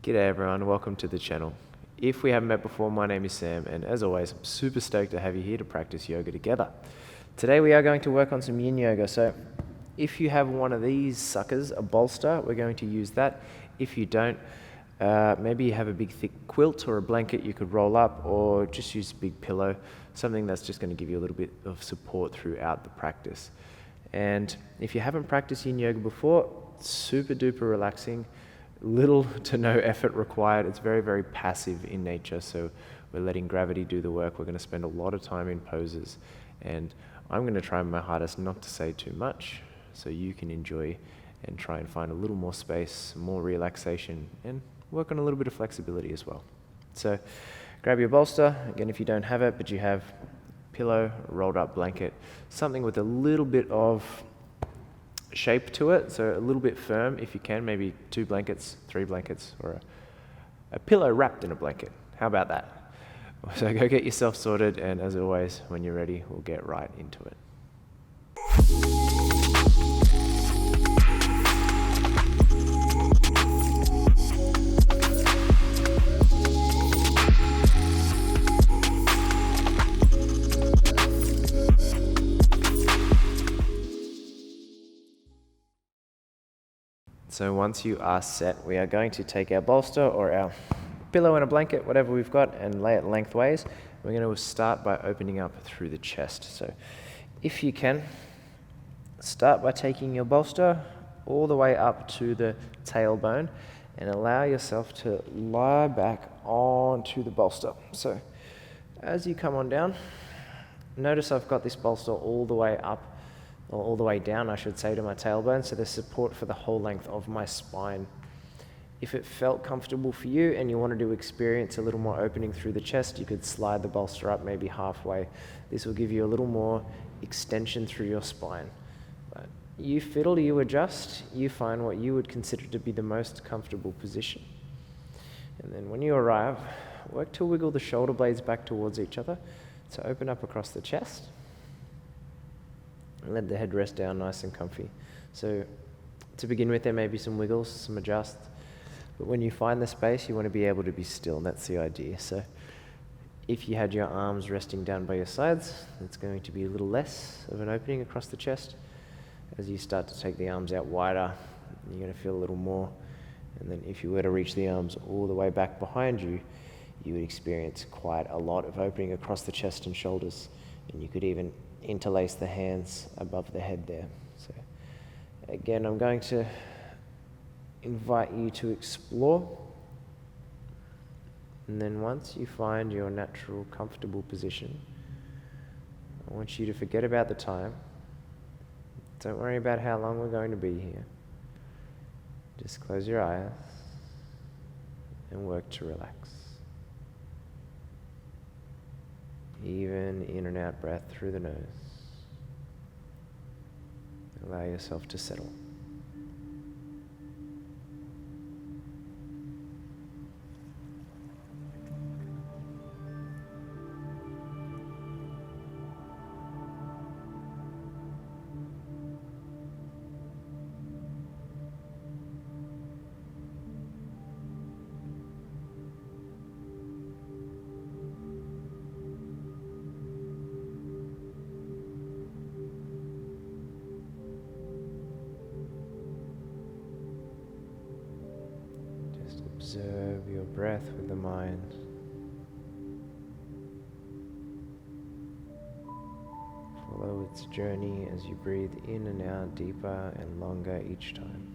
G'day everyone, welcome to the channel. If we haven't met before, my name is Sam, and as always, I'm super stoked to have you here to practice yoga together. Today we are going to work on some Yin Yoga, so if you have one of these suckers, a bolster, we're going to use that. If you don't, maybe you have a big thick quilt or a blanket you could roll up, or just use a big pillow, something that's just going to give you a little bit of support throughout the practice. And if you haven't practiced Yin Yoga before, super duper relaxing. Little to no effort required. It's very, very passive in nature, so we're letting gravity do the work. We're going to spend a lot of time in poses, and I'm going to try my hardest not to say too much so you can enjoy and try and find a little more space, more relaxation, and work on a little bit of flexibility as well. So grab your bolster, again if you don't have it, but you have a pillow, a rolled up blanket, something with a little bit of shape to it, so a little bit firm if you can, maybe 2 blankets, 3 blankets, or a pillow wrapped in a blanket. How about that? So go get yourself sorted, and as always, when you're ready, we'll get right into it. So once you are set, we are going to take our bolster or our pillow and a blanket, whatever we've got, and lay it lengthways. We're going to start by opening up through the chest. So if you can, start by taking your bolster all the way up to the tailbone and allow yourself to lie back onto the bolster. So as you come on down, notice I've got this bolster all the way up, or all the way down, I should say, to my tailbone, so there's support for the whole length of my spine. If it felt comfortable for you and you wanted to experience a little more opening through the chest, you could slide the bolster up maybe halfway. This will give you a little more extension through your spine. But you fiddle, you adjust, you find what you would consider to be the most comfortable position. And then when you arrive, work to wiggle the shoulder blades back towards each other to open up across the chest. And let the head rest down nice and comfy. So to begin with, there may be some wiggles, some adjusts, but when you find the space, you want to be able to be still, and that's the idea. So if you had your arms resting down by your sides, it's going to be a little less of an opening across the chest. As you start to take the arms out wider, you're going to feel a little more. And then if you were to reach the arms all the way back behind you, you would experience quite a lot of opening across the chest and shoulders, and you could even interlace the hands above the head there. So again, I'm going to invite you to explore, and then once you find your natural comfortable position, I want you to forget about the time. Don't worry about how long we're going to be here. Just close your eyes and work to relax. Even in and out breath through the nose. Allow yourself to settle. Observe your breath with the mind. Follow its journey as you breathe in and out deeper and longer each time.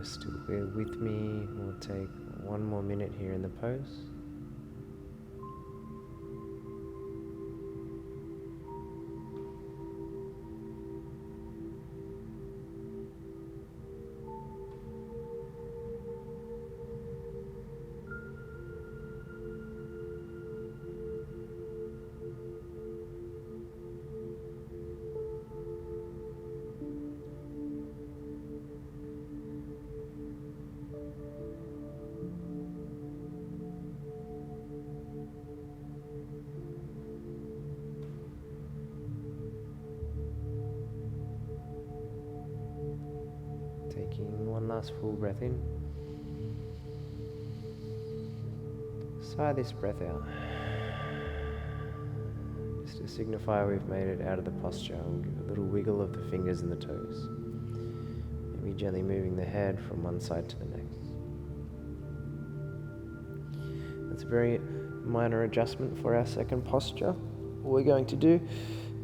still bear with me. We'll take one more minute here in the pose. Taking one last full breath in. Sigh this breath out. Just to signify we've made it out of the posture, we'll give a little wiggle of the fingers and the toes. Maybe gently moving the head from one side to the next. That's a very minor adjustment for our second posture. What we're going to do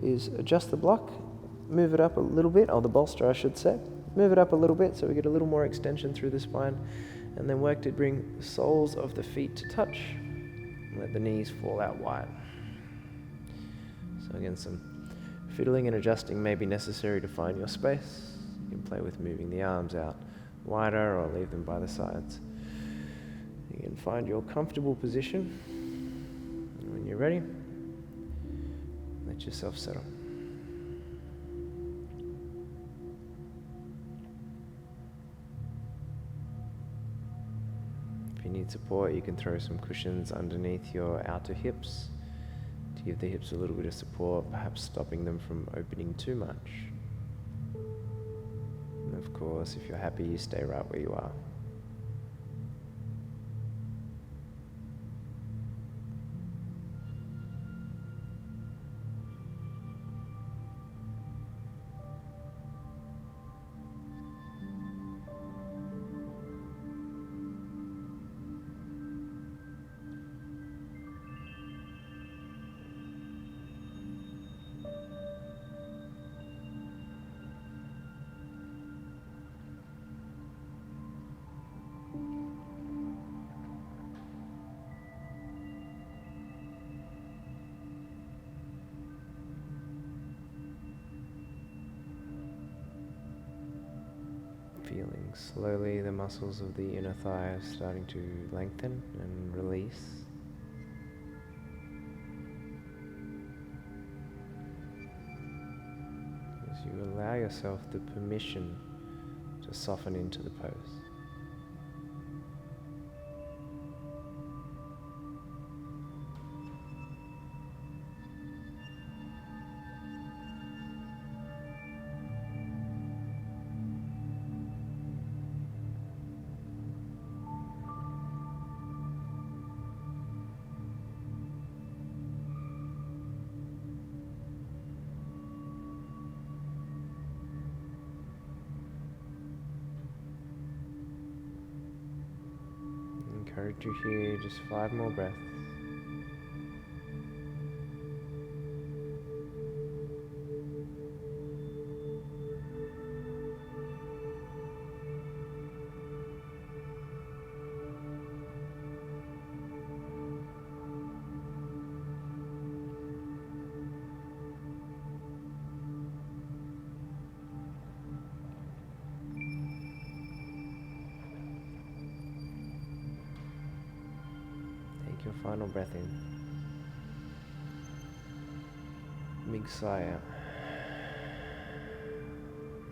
is adjust the block, move it up a little bit, or the bolster I should say. Move it up a little bit so we get a little more extension through the spine, and then work to bring the soles of the feet to touch. Let the knees fall out wide. So again, some fiddling and adjusting may be necessary to find your space. You can play with moving the arms out wider or leave them by the sides. You can find your comfortable position, and when you're ready, let yourself settle. If you need support, you can throw some cushions underneath your outer hips to give the hips a little bit of support, perhaps stopping them from opening too much. And of course, if you're happy, you stay right where you are. Feeling slowly the muscles of the inner thighs starting to lengthen and release. As you allow yourself the permission to soften into the pose. Encourage you here, just 5 more breaths. Your final breath in. Big sigh out.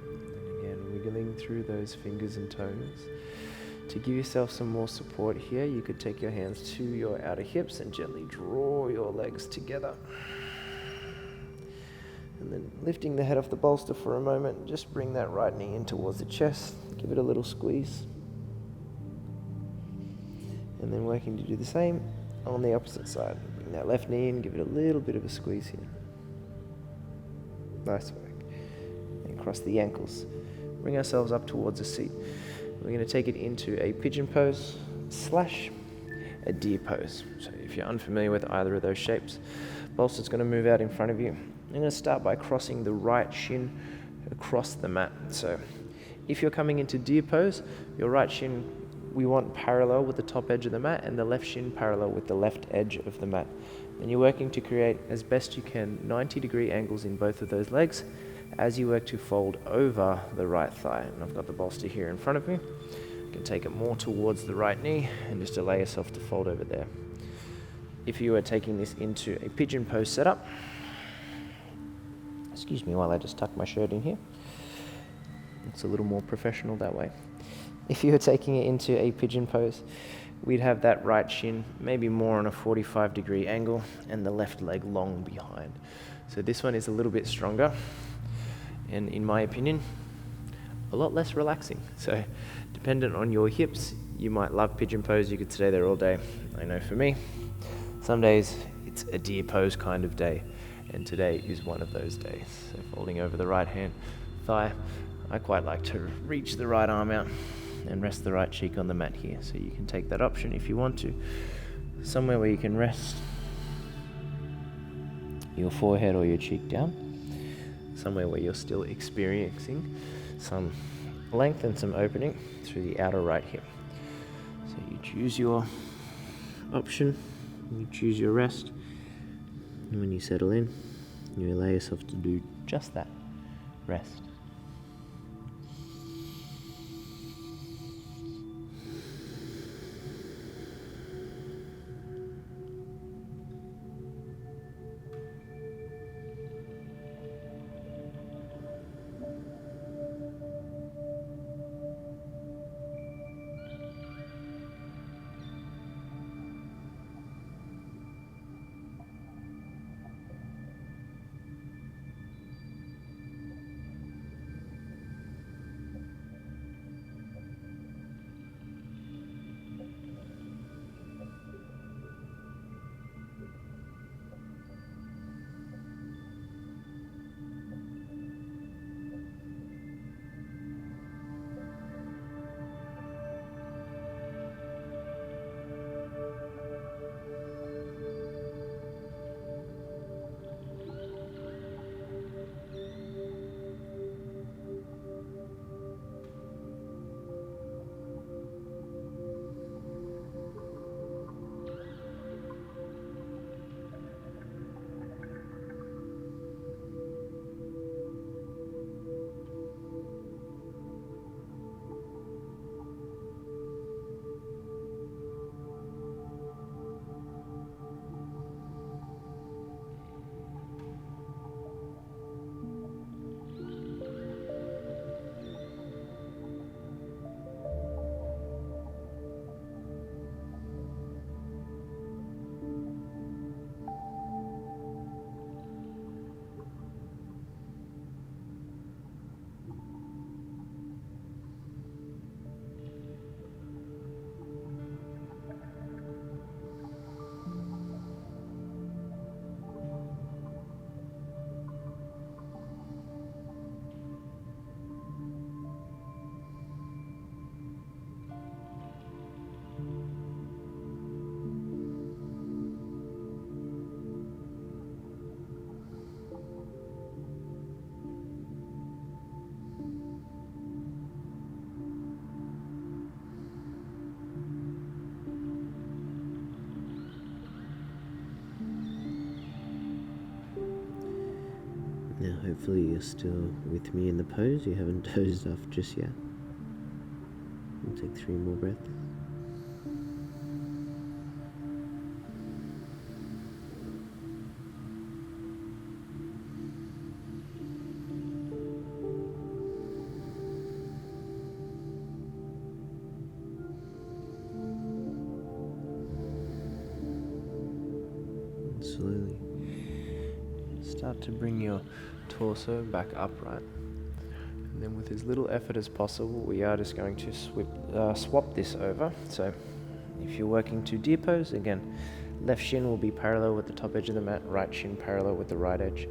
And again, wiggling through those fingers and toes. To give yourself some more support here, you could take your hands to your outer hips and gently draw your legs together. And then lifting the head off the bolster for a moment, just bring that right knee in towards the chest. Give it a little squeeze. And then working to do the same on the opposite side. Bring that left knee in, give it a little bit of a squeeze here. Nice work. And cross the ankles. Bring ourselves up towards a seat. We're going to take it into a pigeon pose / a deer pose. So if you're unfamiliar with either of those shapes, bolster's going to move out in front of you. I'm going to start by crossing the right shin across the mat. So If you're coming into deer pose, your right shin we want parallel with the top edge of the mat and the left shin parallel with the left edge of the mat. And you're working to create, as best you can, 90-degree angles in both of those legs as you work to fold over the right thigh. And I've got the bolster here in front of me. You can take it more towards the right knee and just allow yourself to fold over there. If you are taking this into a pigeon pose setup, excuse me while I just tuck my shirt in here. It's a little more professional that way. If you were taking it into a pigeon pose, we'd have that right shin maybe more on a 45-degree angle and the left leg long behind. So this one is a little bit stronger and, in my opinion, a lot less relaxing. So dependent on your hips, you might love pigeon pose, you could stay there all day. I know for me, some days it's a deer pose kind of day, and today is one of those days. So folding over the right hand thigh, I quite like to reach the right arm out and rest the right cheek on the mat here. So you can take that option if you want to. Somewhere where you can rest your forehead or your cheek down. Somewhere where you're still experiencing some length and some opening through the outer right hip. So you choose your option, you choose your rest, and when you settle in, you allow yourself to do just that, rest. Now hopefully you're still with me in the pose, you haven't dozed off just yet. We'll take 3 more breaths. And slowly start to bring your torso back upright, and then with as little effort as possible we are just going to swap this over. So if you're working to deer pose, again, left shin will be parallel with the top edge of the mat, right shin parallel with the right edge.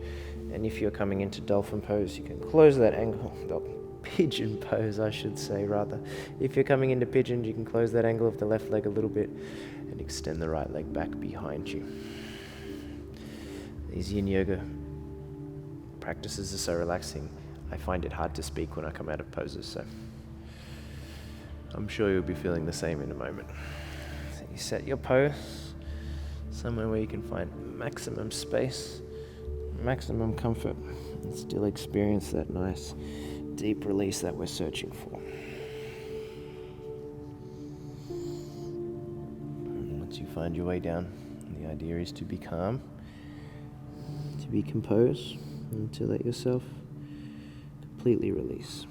And if you're coming into dolphin pose, you can close that angle, the pigeon pose I should say rather. If you're coming into pigeon, you can close that angle of the left leg a little bit and extend the right leg back behind you. These Yin Yoga practices are so relaxing. I find it hard to speak when I come out of poses, so I'm sure you'll be feeling the same in a moment. So you set your pose somewhere where you can find maximum space, maximum comfort, and still experience that nice deep release that we're searching for. And once you find your way down, the idea is to be calm, to be composed, and to let yourself completely release.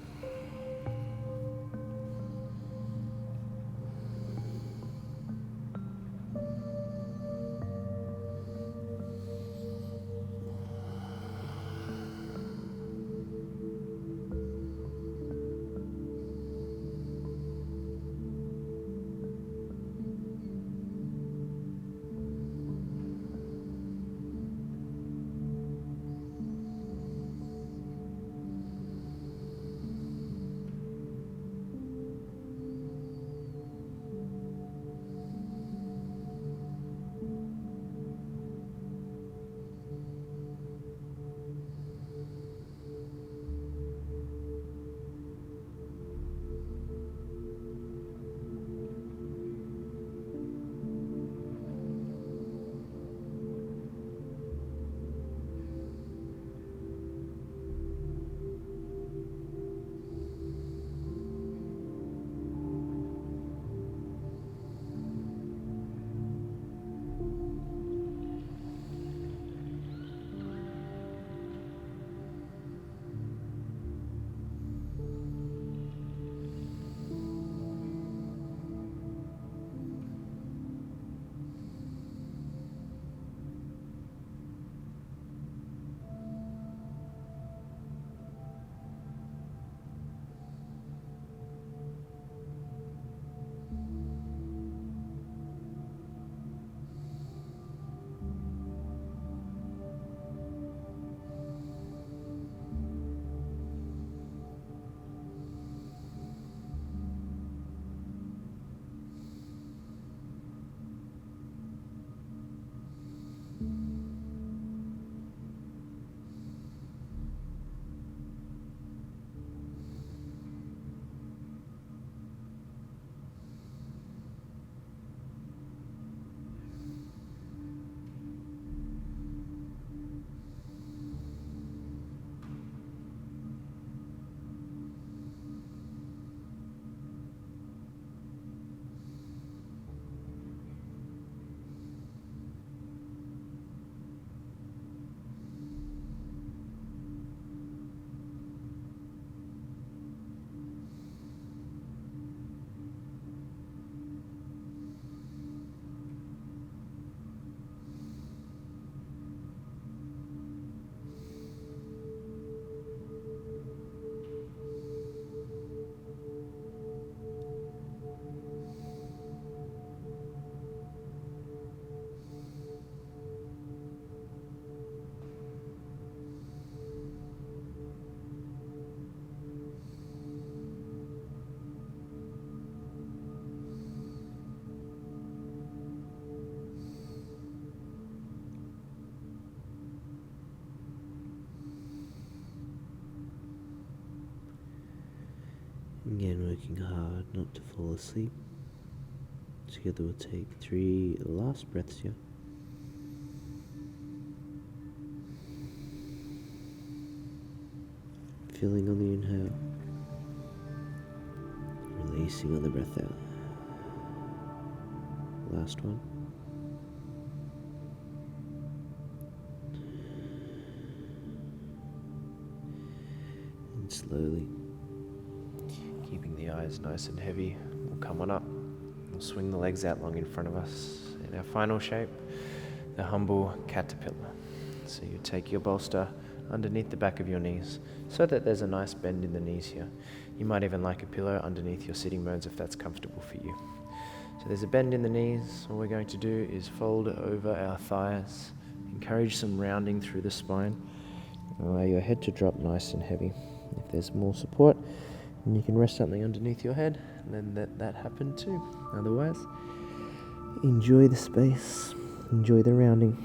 Again, working hard not to fall asleep. Together we'll take 3 last breaths here. Filling on the inhale, releasing on the breath out. Last one. And slowly, keeping the eyes nice and heavy, we'll come on up. We'll swing the legs out long in front of us. In our final shape, the humble caterpillar. So you take your bolster underneath the back of your knees so that there's a nice bend in the knees here. You might even like a pillow underneath your sitting bones if that's comfortable for you. So there's a bend in the knees. All we're going to do is fold over our thighs, encourage some rounding through the spine, and allow your head to drop nice and heavy. If there's more support, and you can rest something underneath your head, then let that happen too. Otherwise, enjoy the space, enjoy the rounding.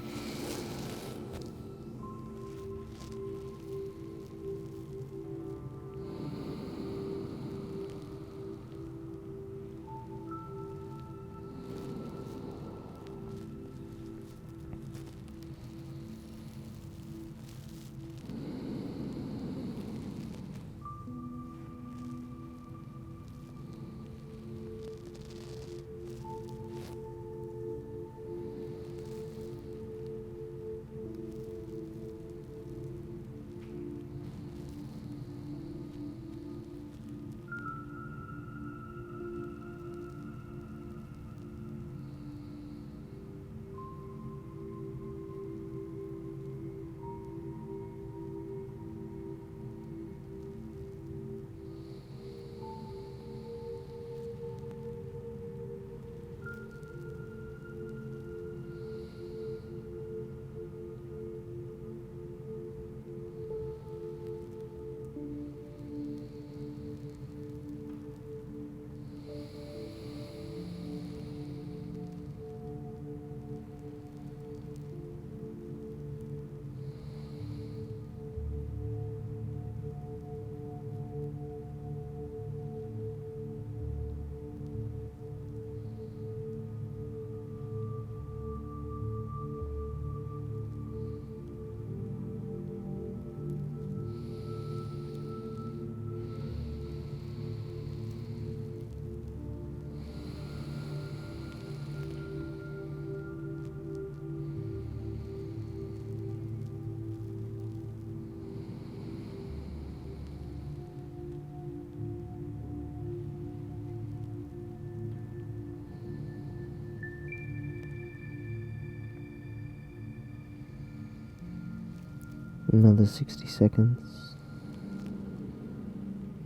Another 60 seconds.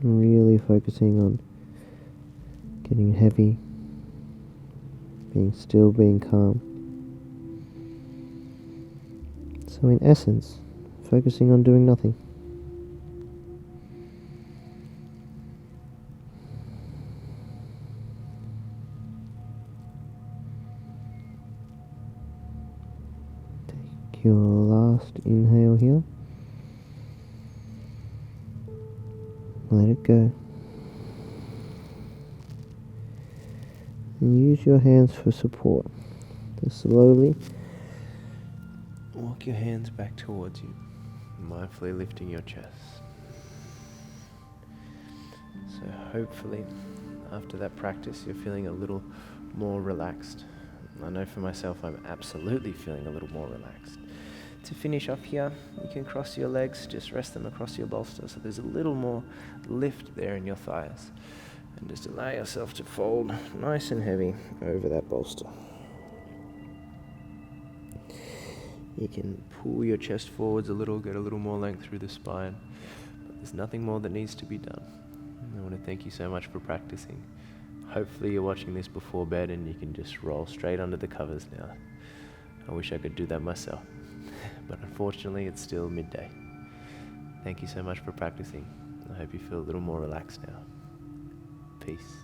Really focusing on getting heavy, being still, being calm. So in essence, focusing on doing nothing. Take your last inhale here. Let it go. And use your hands for support. Just slowly walk your hands back towards you, mindfully lifting your chest. So hopefully, after that practice, you're feeling a little more relaxed. I know for myself, I'm absolutely feeling a little more relaxed. To finish off here, you can cross your legs, just rest them across your bolster so there's a little more lift there in your thighs. And just allow yourself to fold nice and heavy over that bolster. You can pull your chest forwards a little, get a little more length through the spine, but there's nothing more that needs to be done. I want to thank you so much for practicing. Hopefully you're watching this before bed and you can just roll straight under the covers now. I wish I could do that myself, but unfortunately it's still midday. Thank you so much for practicing. I hope you feel a little more relaxed now. Peace.